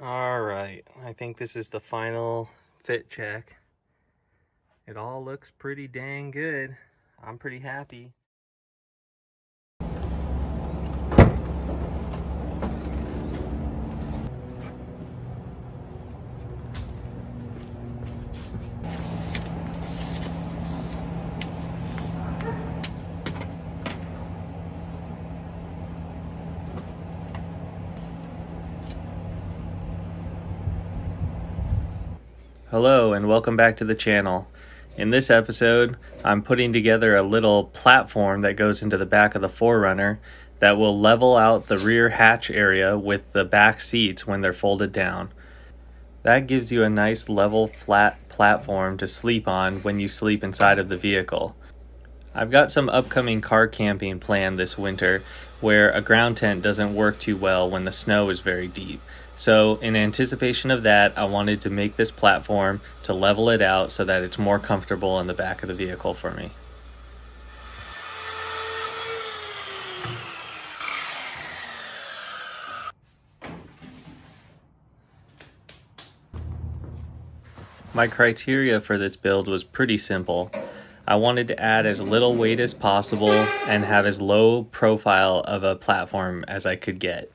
All right, I think this is the final fit check. It all looks pretty dang good. I'm pretty happy. Hello and welcome back to the channel. In this episode, I'm putting together a little platform that goes into the back of the 4Runner that will level out the rear hatch area with the back seats when they're folded down. That gives you a nice level flat platform to sleep on when you sleep inside of the vehicle. I've got some upcoming car camping planned this winter where a ground tent doesn't work too well when the snow is very deep. So in anticipation of that, I wanted to make this platform to level it out so that it's more comfortable in the back of the vehicle for me. My criteria for this build was pretty simple. I wanted to add as little weight as possible and have as low profile of a platform as I could get.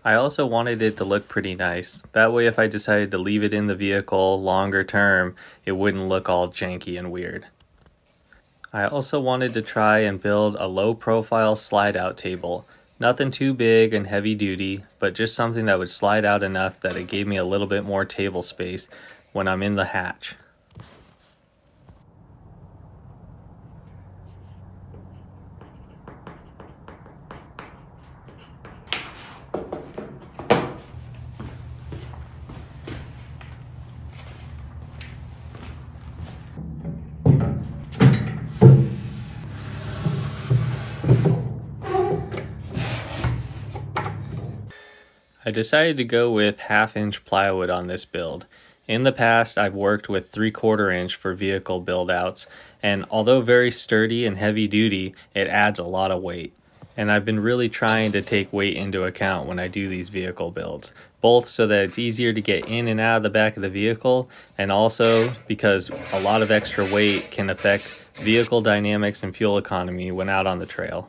I also wanted it to look pretty nice. That way if I decided to leave it in the vehicle longer term, it wouldn't look all janky and weird. I also wanted to try and build a low profile slide out table. Nothing too big and heavy duty, but just something that would slide out enough that it gave me a little bit more table space when I'm in the hatch. I decided to go with 1/2 inch plywood on this build. In the past, I've worked with 3/4 inch for vehicle build outs, and although very sturdy and heavy duty, it adds a lot of weight. And I've been really trying to take weight into account when I do these vehicle builds, both so that it's easier to get in and out of the back of the vehicle, and also because a lot of extra weight can affect vehicle dynamics and fuel economy when out on the trail.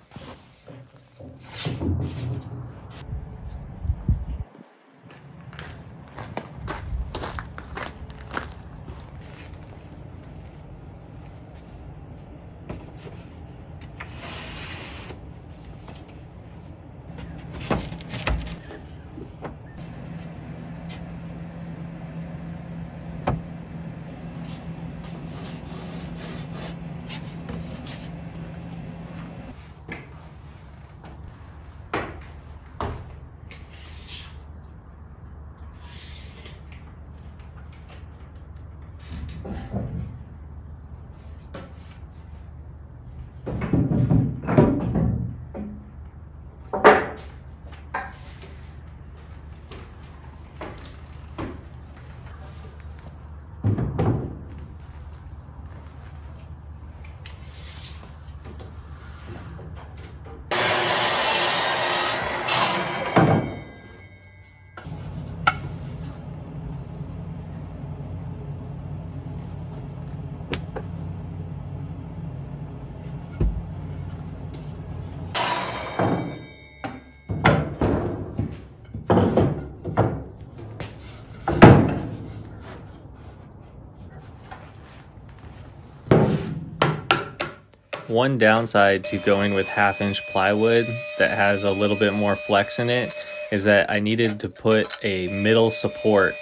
One downside to going with 1/2 inch plywood that has a little bit more flex in it is that I needed to put a middle support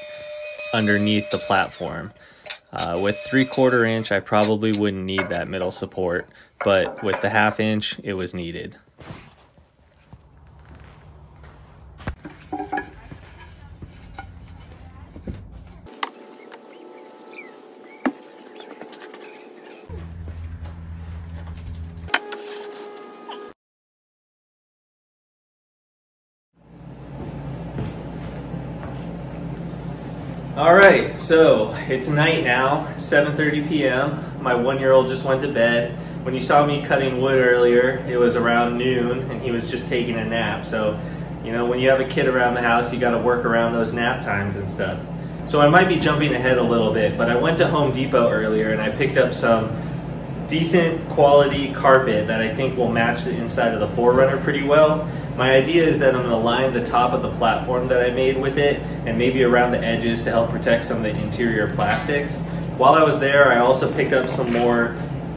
underneath the platform. With 3/4 inch, I probably wouldn't need that middle support, but with the 1/2 inch, it was needed. Alright, so it's night now, 7:30 p.m. My 1-year-old just went to bed. When you saw me cutting wood earlier, it was around noon and he was just taking a nap. So You know, when you have a kid around the house, you got to work around those nap times and stuff. So I might be jumping ahead a little bit, but I went to Home Depot earlier and I picked up some decent quality carpet that I think will match the inside of the 4Runner pretty well. My idea is that I'm going to line the top of the platform that I made with it and maybe around the edges to help protect some of the interior plastics. While I was there, I also picked up some more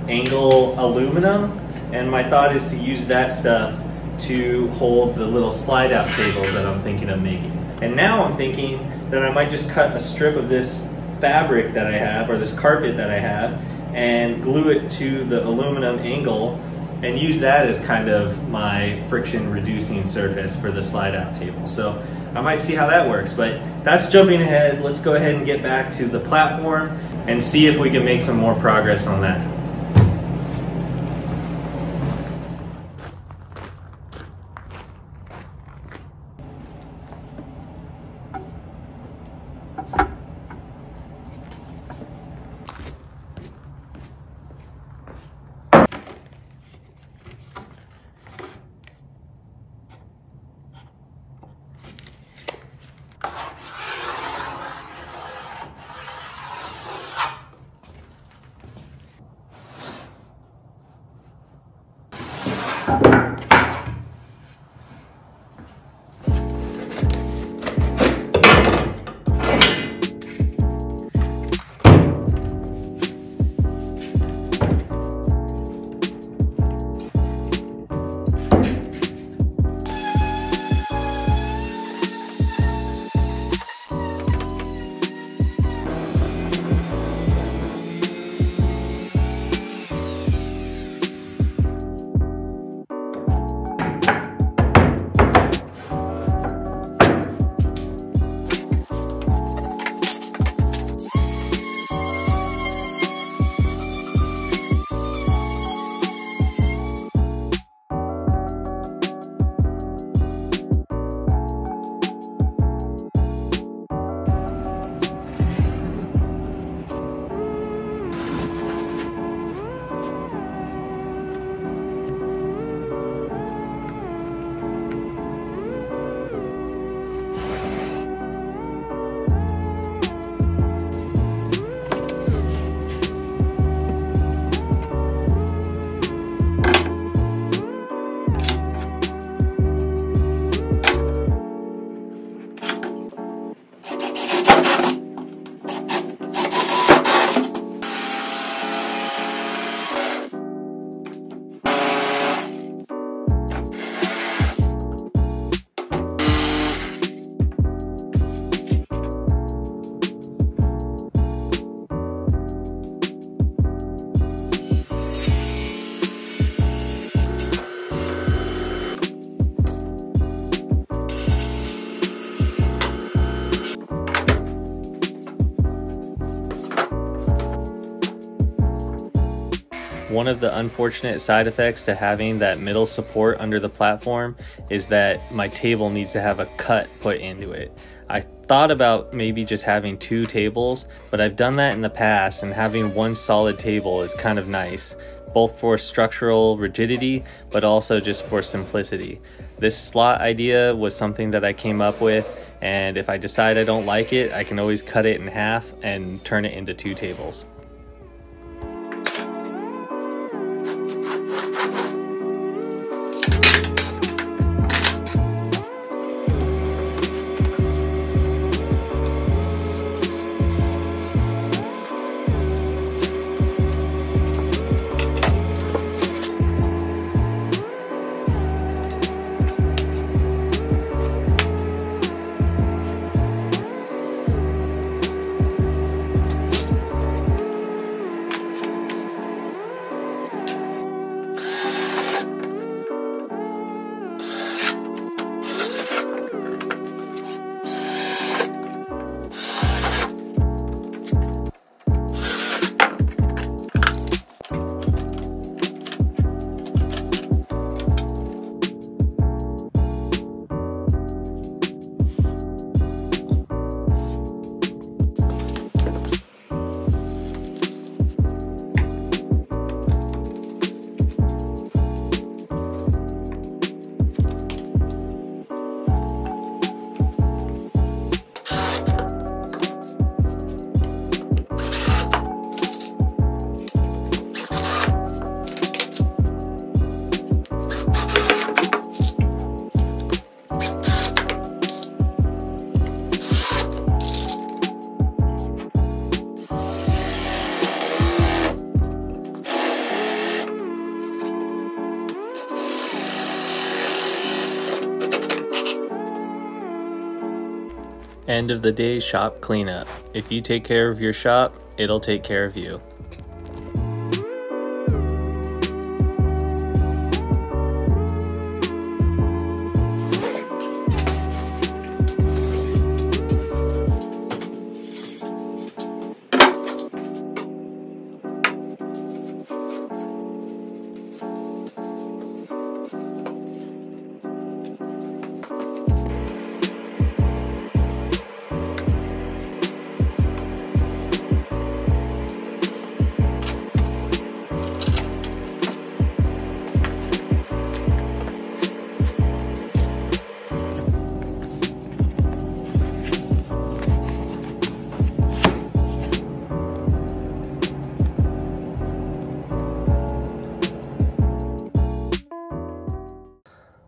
angle aluminum, and my thought is to use that stuff to hold the little slide out tables that I'm thinking of making. And now I'm thinking that I might just cut a strip of this fabric that I have, or this carpet that I have, and glue it to the aluminum angle and use that as kind of my friction reducing surface for the slide out table. So I might see how that works, but that's jumping ahead. Let's go ahead and get back to the platform and see if we can make some more progress on that. One of the unfortunate side effects to having that middle support under the platform is that my table needs to have a cut put into it. I thought about maybe just having 2 tables, but I've done that in the past, and having one solid table is kind of nice, both for structural rigidity, but also just for simplicity. This slot idea was something that I came up with, and if I decide I don't like it, I can always cut it in half and turn it into 2 tables. End of the day shop cleanup. If you take care of your shop, it'll take care of you.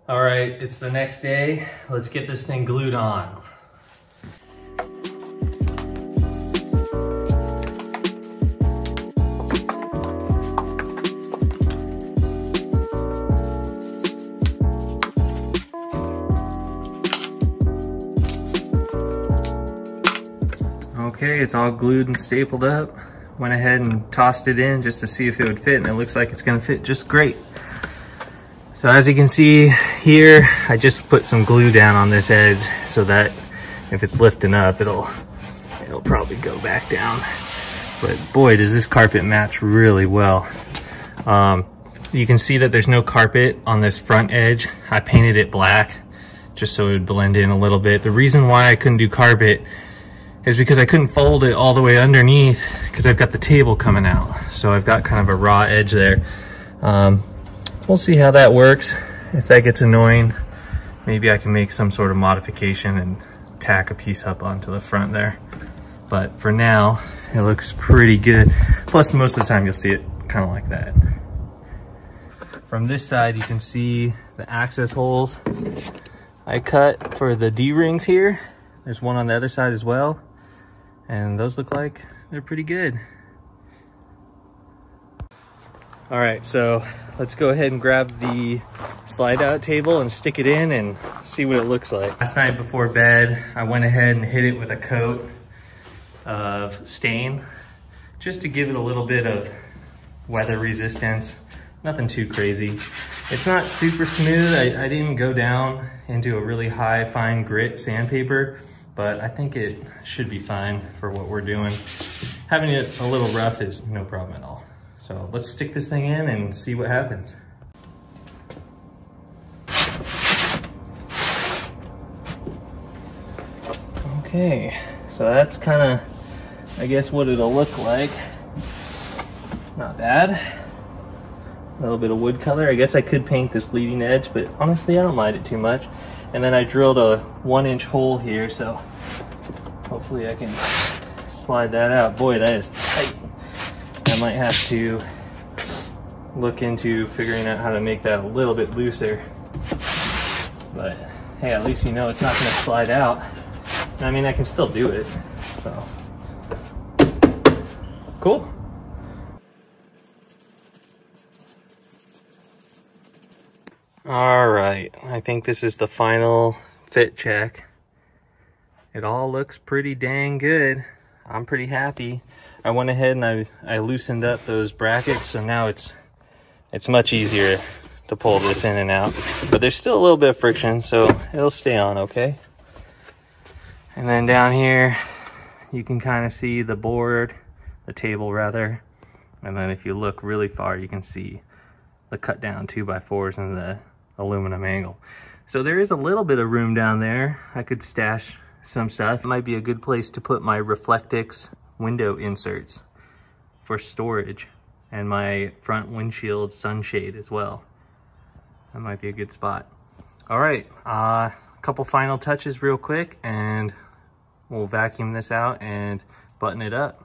All right, it's the next day. Let's get this thing glued on. Okay, it's all glued and stapled up. Went ahead and tossed it in just to see if it would fit, and it looks like it's gonna fit just great. So as you can see here, I just put some glue down on this edge so that if it's lifting up, it'll probably go back down. But boy, does this carpet match really well. You can see that there's no carpet on this front edge. I painted it black just so it would blend in a little bit. The reason why I couldn't do carpet is because I couldn't fold it all the way underneath because I've got the table coming out. So I've got kind of a raw edge there. We'll see how that works. If that gets annoying, maybe I can make some sort of modification and tack a piece up onto the front there. But for now, it looks pretty good. Plus, most of the time you'll see it kind of like that. From this side, you can see the access holes I cut for the D-rings here. There's one on the other side as well. And those look like they're pretty good. All right, so let's go ahead and grab the slide out table and stick it in and see what it looks like. Last night before bed, I went ahead and hit it with a coat of stain just to give it a little bit of weather resistance. Nothing too crazy. It's not super smooth. I didn't go down into a really high fine grit sandpaper, but I think it should be fine for what we're doing. Having it a little rough is no problem at all. So let's stick this thing in and see what happens. Okay, so that's kind of, I guess, what it'll look like. Not bad. A little bit of wood color. I guess I could paint this leading edge, but honestly, I don't mind it too much. And then I drilled a 1-inch hole here, so hopefully I can slide that out. Boy, that is tight. I might have to look into figuring out how to make that a little bit looser. But hey, at least you know it's not going to slide out. I mean, I can still do it, so cool. All right, I think this is the final fit check. It all looks pretty dang good. I'm pretty happy. I went ahead and I loosened up those brackets, so now it's much easier to pull this in and out. But there's still a little bit of friction, so it'll stay on okay. And then down here, you can kind of see the board, the table rather. And then if you look really far, you can see the cut down 2x4s and the aluminum angle. So there is a little bit of room down there. I could stash some stuff. It might be a good place to put my Reflectix window inserts for storage and my front windshield sunshade as well. That might be a good spot. All right, a couple final touches real quick and we'll vacuum this out and button it up.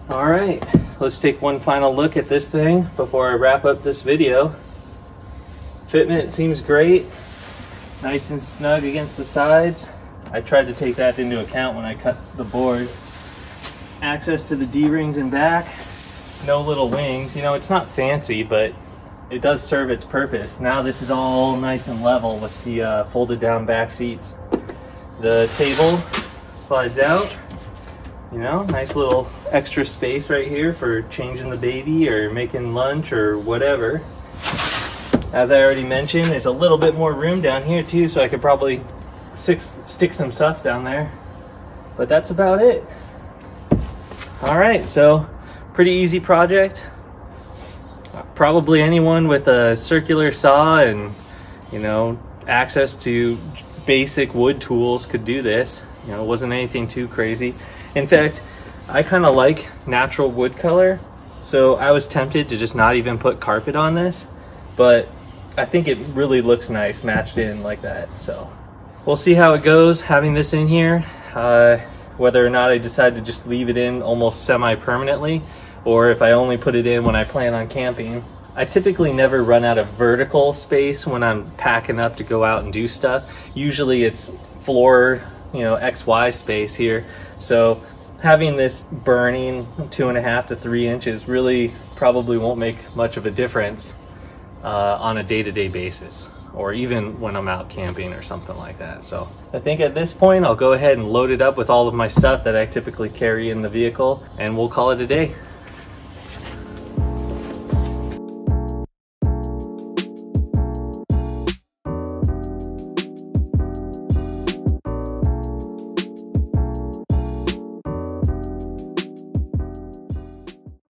All right, let's take one final look at this thing before I wrap up this video. Fitment seems great. Nice and snug against the sides. I tried to take that into account when I cut the board. Access to the D-rings in back. No little wings. You know, it's not fancy, but it does serve its purpose. Now this is all nice and level with the folded down back seats. The table slides out, you know, nice little extra space right here for changing the baby or making lunch or whatever. As I already mentioned, there's a little bit more room down here too, so I could probably stick some stuff down there. But that's about it. All right, so pretty easy project. Probably anyone with a circular saw and, you know, access to basic wood tools could do this. You know, it wasn't anything too crazy. In fact, I kind of like natural wood color, so I was tempted to just not even put carpet on this, but I think it really looks nice matched in like that. So we'll see how it goes having this in here, whether or not I decide to just leave it in almost semi-permanently, or if I only put it in when I plan on camping. I typically never run out of vertical space when I'm packing up to go out and do stuff. Usually it's floor, you know, XY space here. So having this burning 2.5 to 3 inches really probably won't make much of a difference on a day-to-day basis, or even when I'm out camping or something like that. So I think at this point I'll go ahead and load it up with all of my stuff that I typically carry in the vehicle, and we'll call it a day.